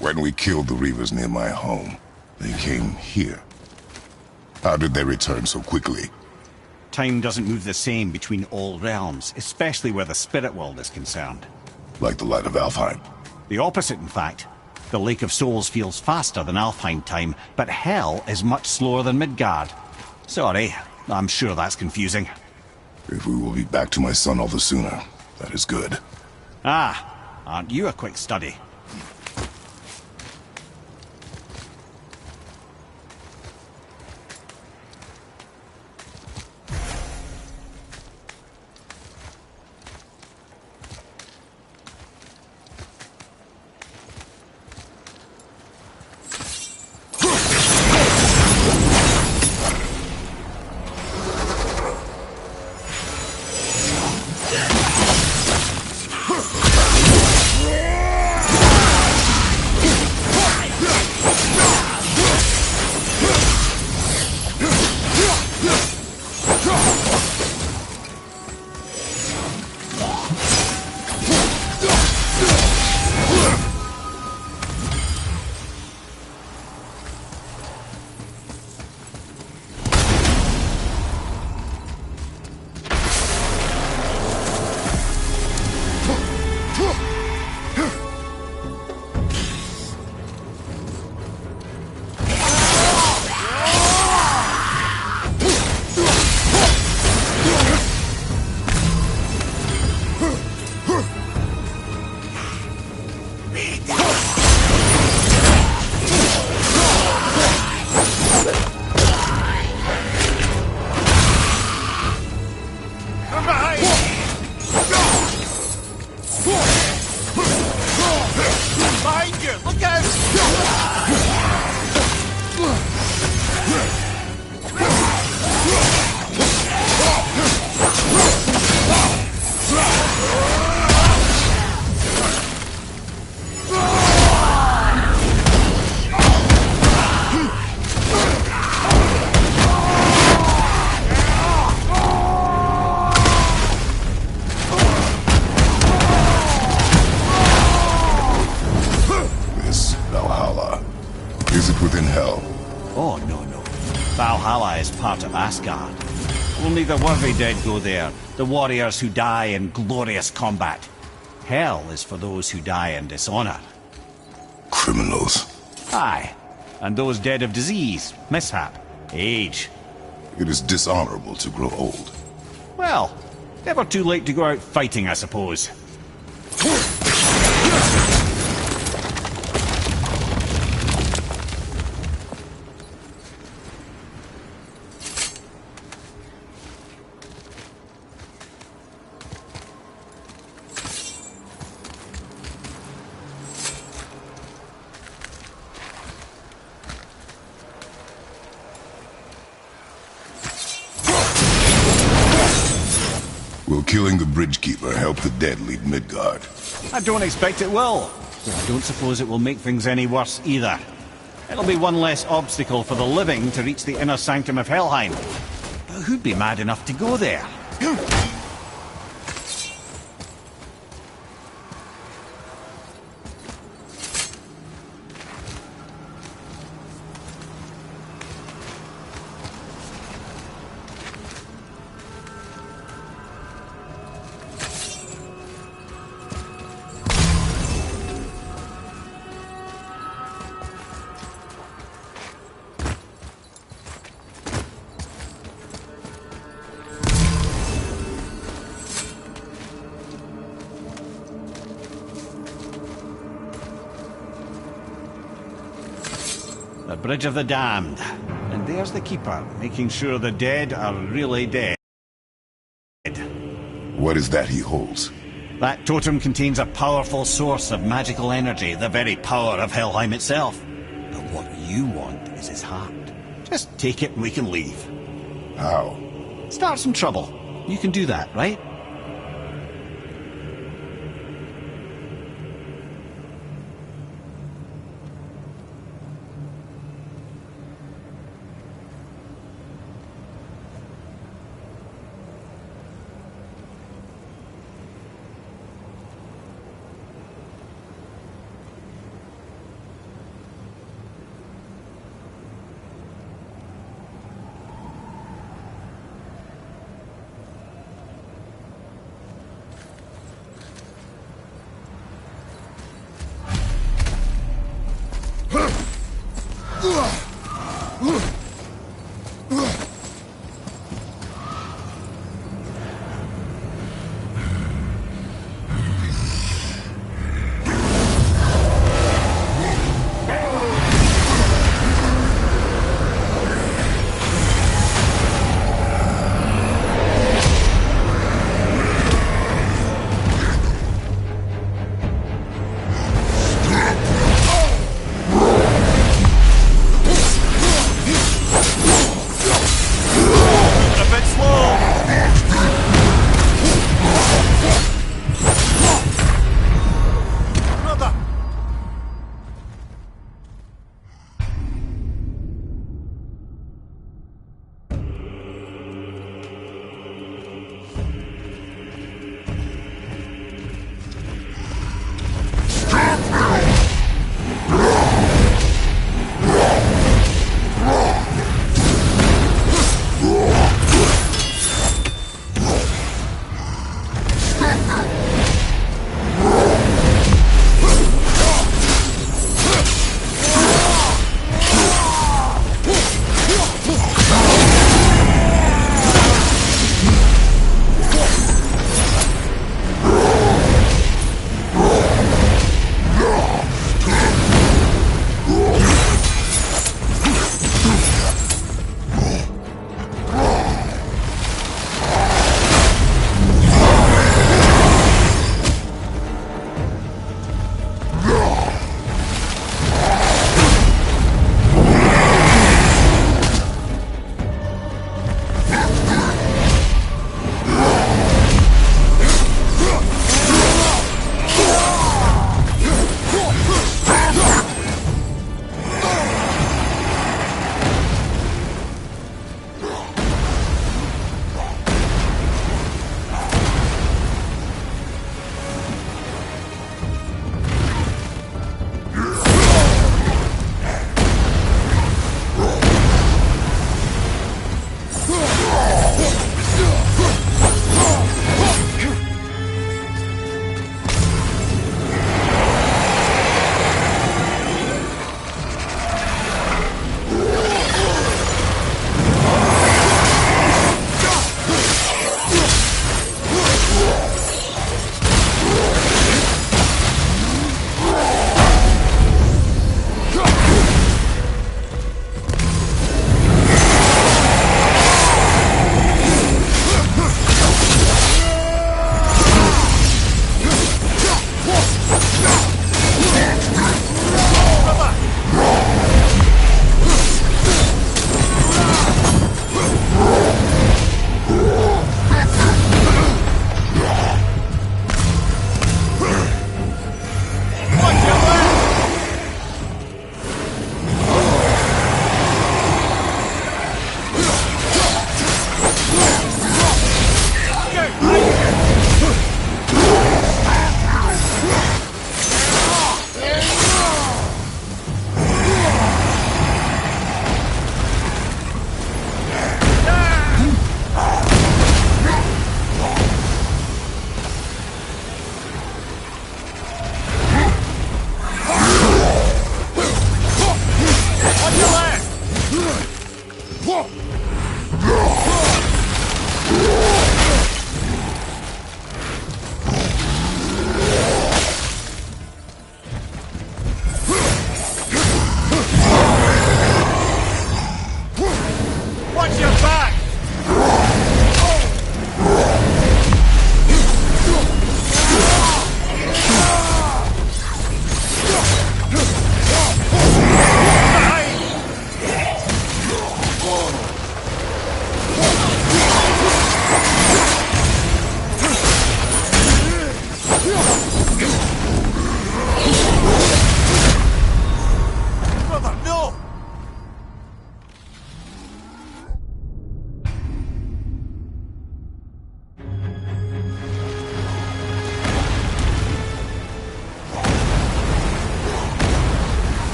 When we killed the Reavers near my home, they came here. How did they return so quickly? Time doesn't move the same between all realms, especially where the spirit world is concerned. Like the light of Alfheim. The opposite, in fact. The Lake of Souls feels faster than Alfheim time, but Hell is much slower than Midgard. Sorry, I'm sure that's confusing. If we will be back to my son all the sooner, that is good. Ah, aren't you a quick study? Part of Asgard. Only the worthy dead go there, the warriors who die in glorious combat. Hell is for those who die in dishonor. Criminals. Aye, and those dead of disease, mishap, age. It is dishonorable to grow old. Well, never too late to go out fighting, I suppose. Will killing the Bridgekeeper help the dead leave Midgard? I don't expect it will, but I don't suppose it will make things any worse either. It'll be one less obstacle for the living to reach the inner sanctum of Helheim. But who'd be mad enough to go there? The Bridge of the Damned. And there's the Keeper, making sure the dead are really dead. What is that he holds? That totem contains a powerful source of magical energy, the very power of Helheim itself. But what you want is his heart. Just take it and we can leave. How? Start some trouble. You can do that, right?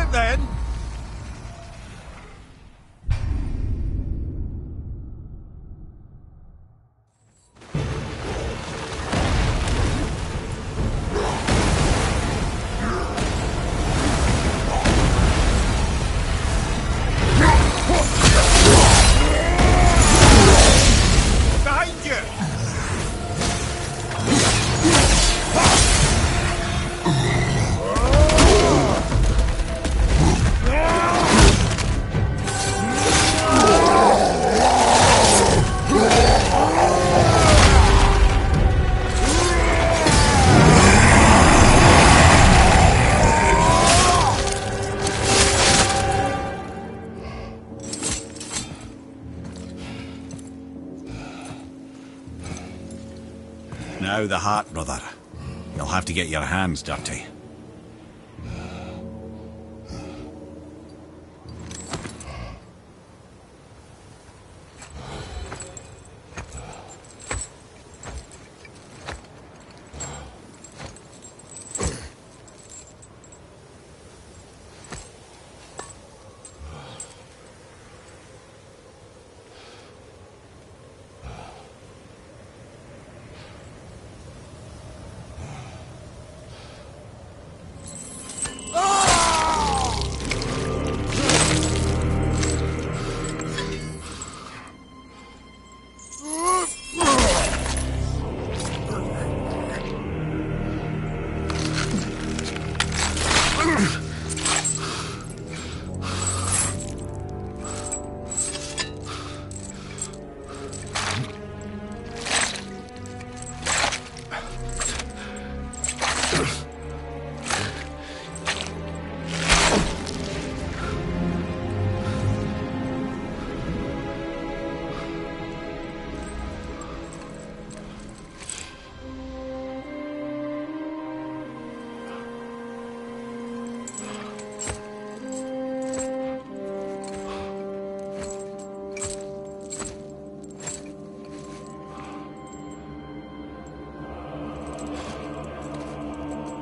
out then! Behind you! Now the heart, brother. You'll have to get your hands dirty.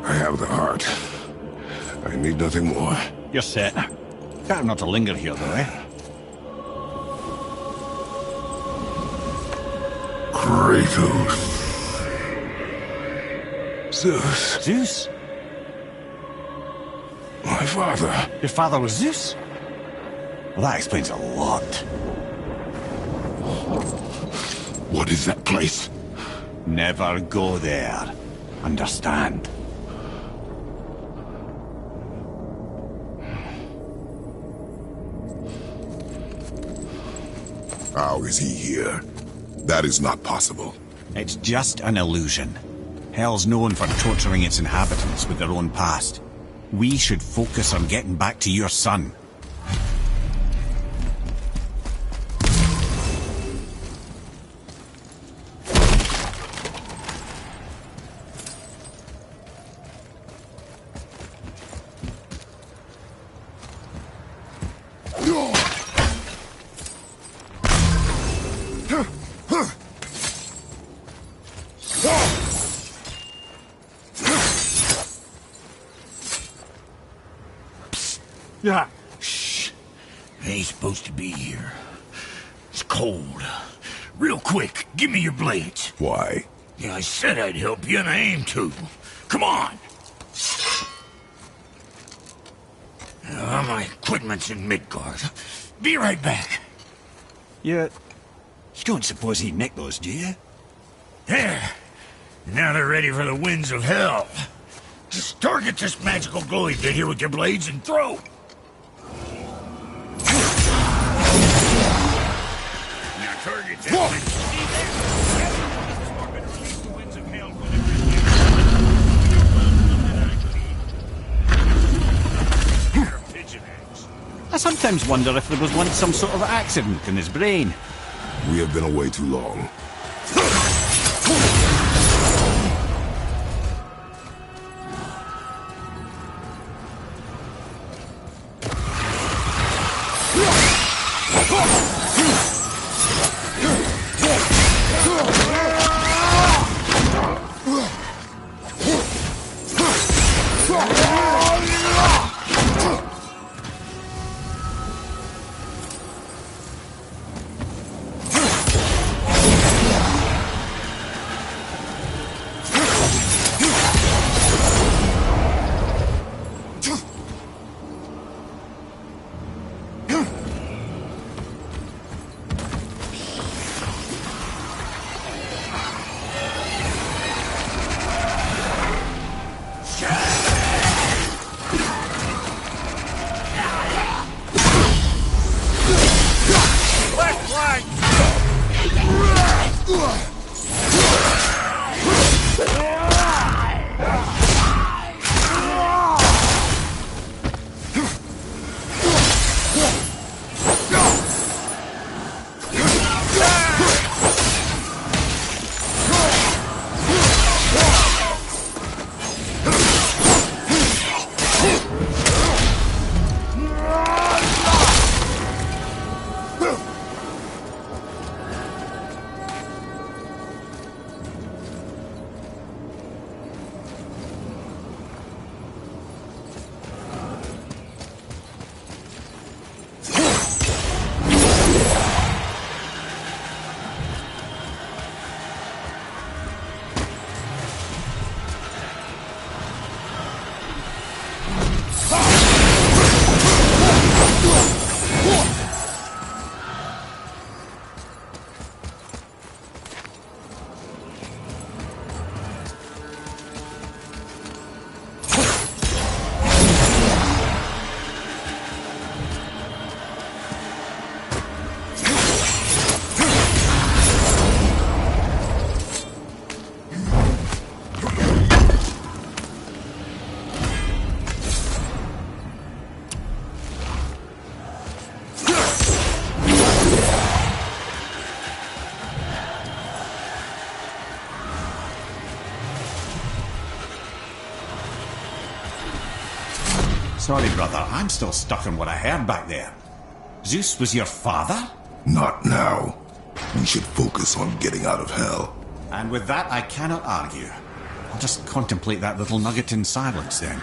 I have the heart. I need nothing more. You're set. Better not to linger here, though, eh? Kratos. Zeus. Zeus? My father. Your father was Zeus? Well, that explains a lot. What is that place? Never go there. Understand? How is he here? That is not possible. It's just an illusion. Hell's known for torturing its inhabitants with their own past. We should focus on getting back to your son. Yeah. Shh. I ain't supposed to be here. It's cold. Real quick, give me your blades. Why? Yeah, I said I'd help you, and I aim to. Come on. My equipment's in Midgard. Be right back. You don't suppose he nicked those, do you? There. Now they're ready for the winds of hell. Just target this magical glowy bit here with your blades and throw. Now target that. I sometimes wonder if there was once some sort of accident in his brain. We have been away too long. Sorry, brother, I'm still stuck on what I heard back there. Zeus was your father? Not now. We should focus on getting out of hell. And with that, I cannot argue. I'll just contemplate that little nugget in silence then.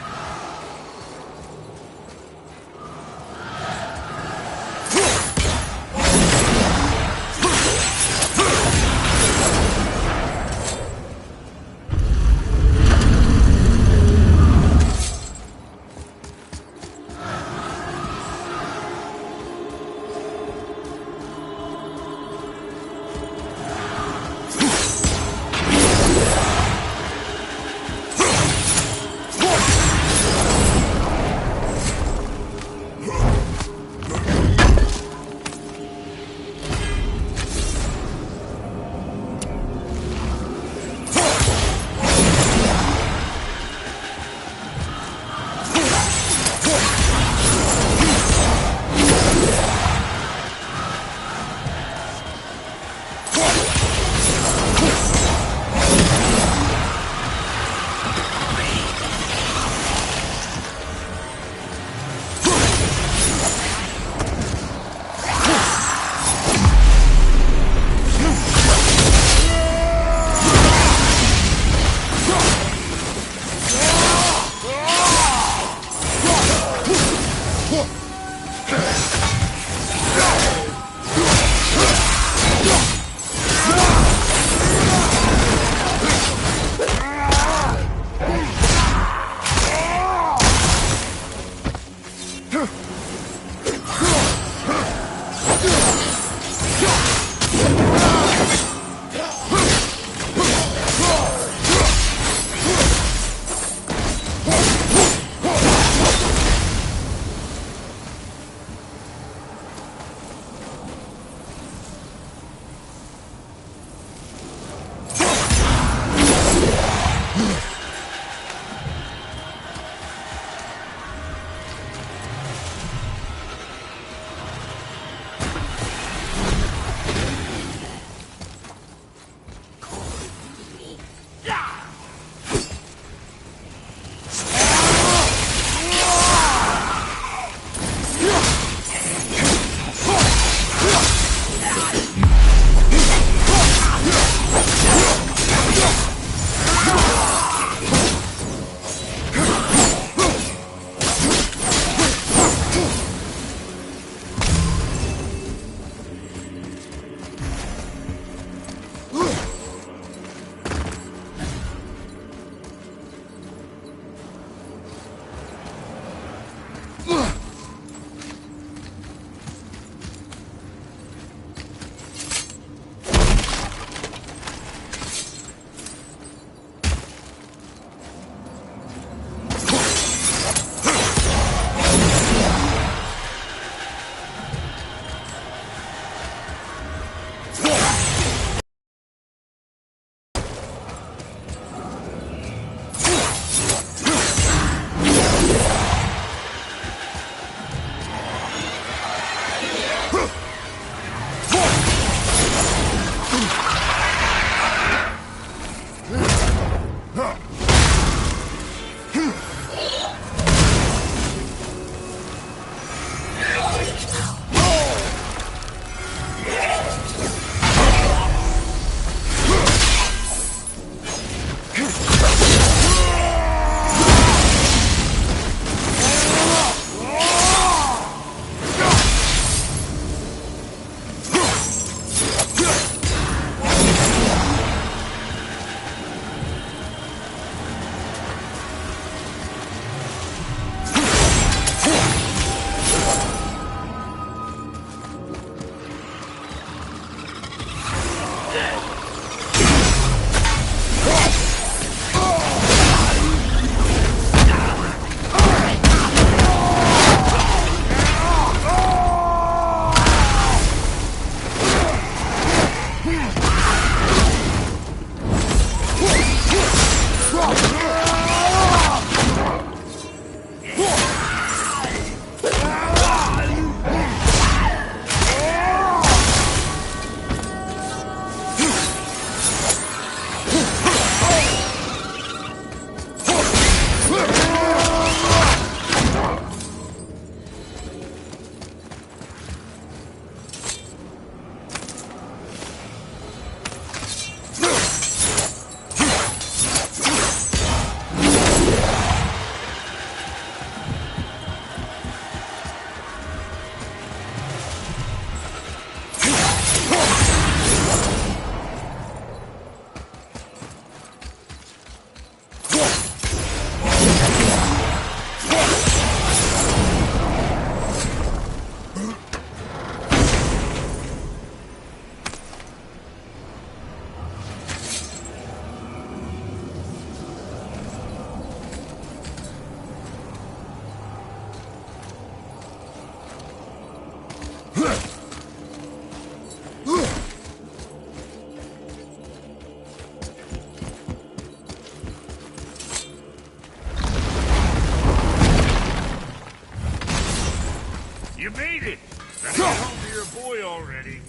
You made it! Better get home to your boy already.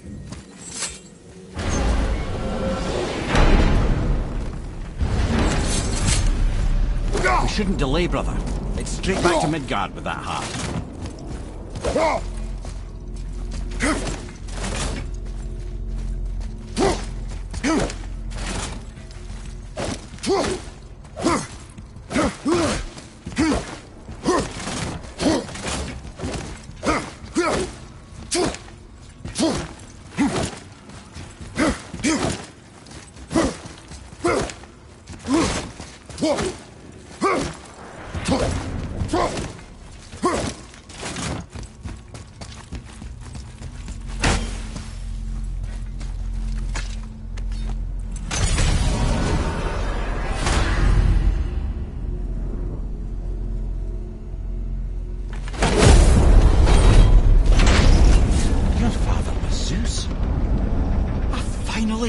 We shouldn't delay, brother. It's straight back to Midgard with that heart.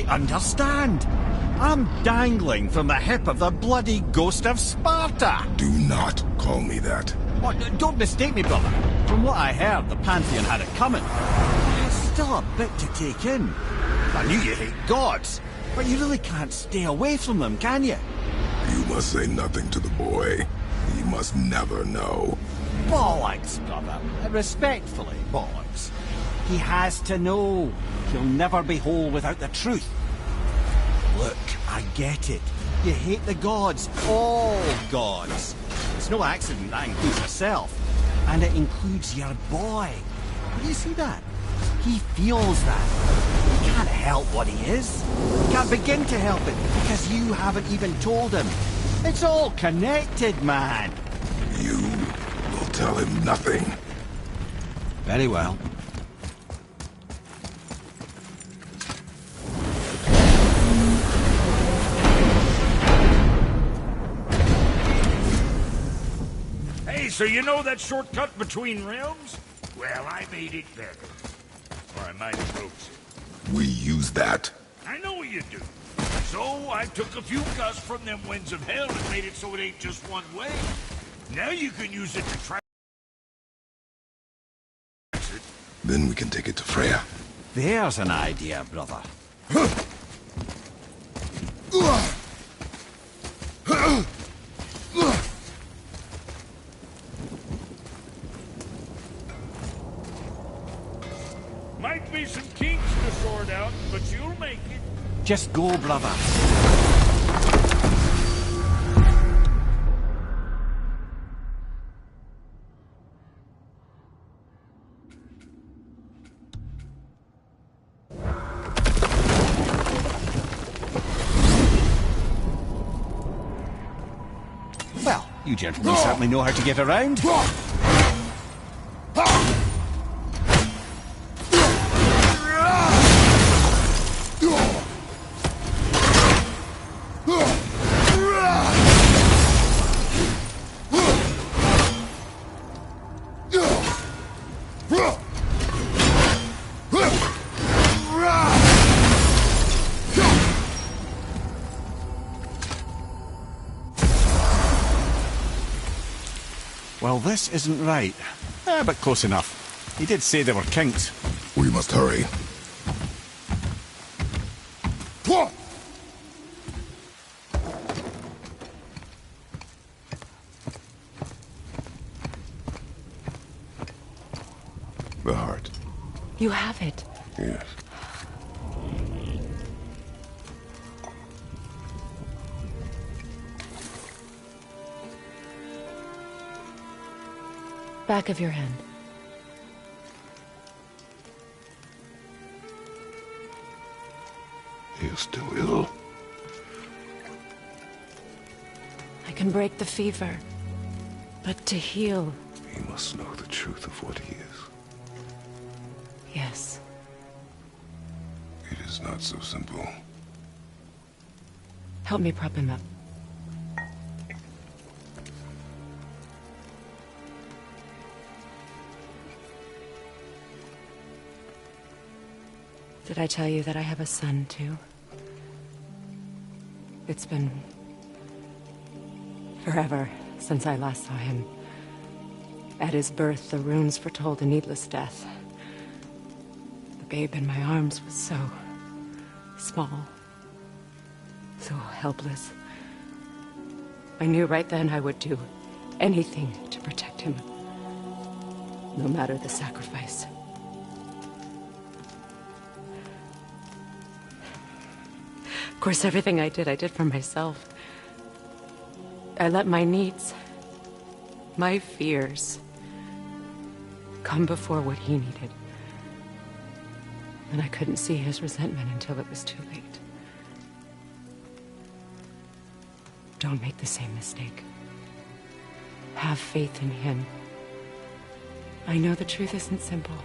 Understand? I'm dangling from the hip of the bloody ghost of Sparta! Do not call me that. What, don't mistake me, brother. From what I heard, the Pantheon had it coming. It's still a bit to take in. I knew you hate gods, but you really can't stay away from them, can you? You must say nothing to the boy. He must never know. Bollocks, brother. Respectfully, bollocks. He has to know. He'll never be whole without the truth. Look, I get it. You hate the gods. All gods. It's no accident that includes yourself. And it includes your boy. Do you see that? He feels that. He can't help what he is. He can't begin to help it because you haven't even told him. It's all connected, man. You will tell him nothing. Very well. So you know that shortcut between realms? Well, I made it better. Or I might have broke it. We use that. I know you do. So I took a few gusts from them winds of hell and made it so it ain't just one way. Now you can use it to track it. Then we can take it to Freya. There's an idea, brother. Might be some kinks to sort out, but you'll make it. Just go, brother. Well, you gentlemen certainly know how to get around. Well, this isn't right. But close enough. He did say there were kinks. We must hurry. The heart. You have it. Yes. Back of your hand. He is still ill. I can break the fever, but to heal... He must know the truth of what he is. Yes. It is not so simple. Help me prop him up. Did I tell you that I have a son, too? It's been... forever since I last saw him. At his birth, the runes foretold a needless death. The babe in my arms was so small, so helpless. I knew right then I would do anything to protect him, no matter the sacrifice. Of course, everything I did for myself. I let my needs, my fears, come before what he needed. And I couldn't see his resentment until it was too late. Don't make the same mistake. Have faith in him. I know the truth isn't simple,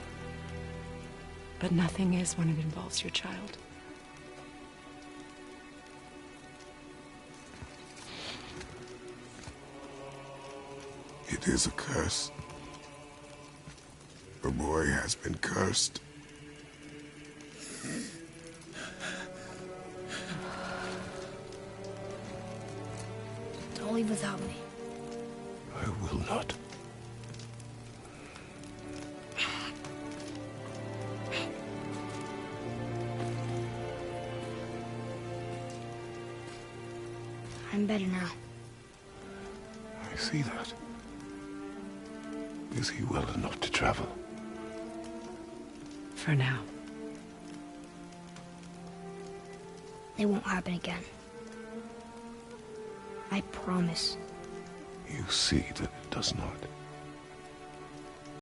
but nothing is when it involves your child. It is a curse. The boy has been cursed. Don't leave without me. I will not. I'm better now. I see that. Is he well enough to travel? For now. It won't happen again. I promise. You see that it does not.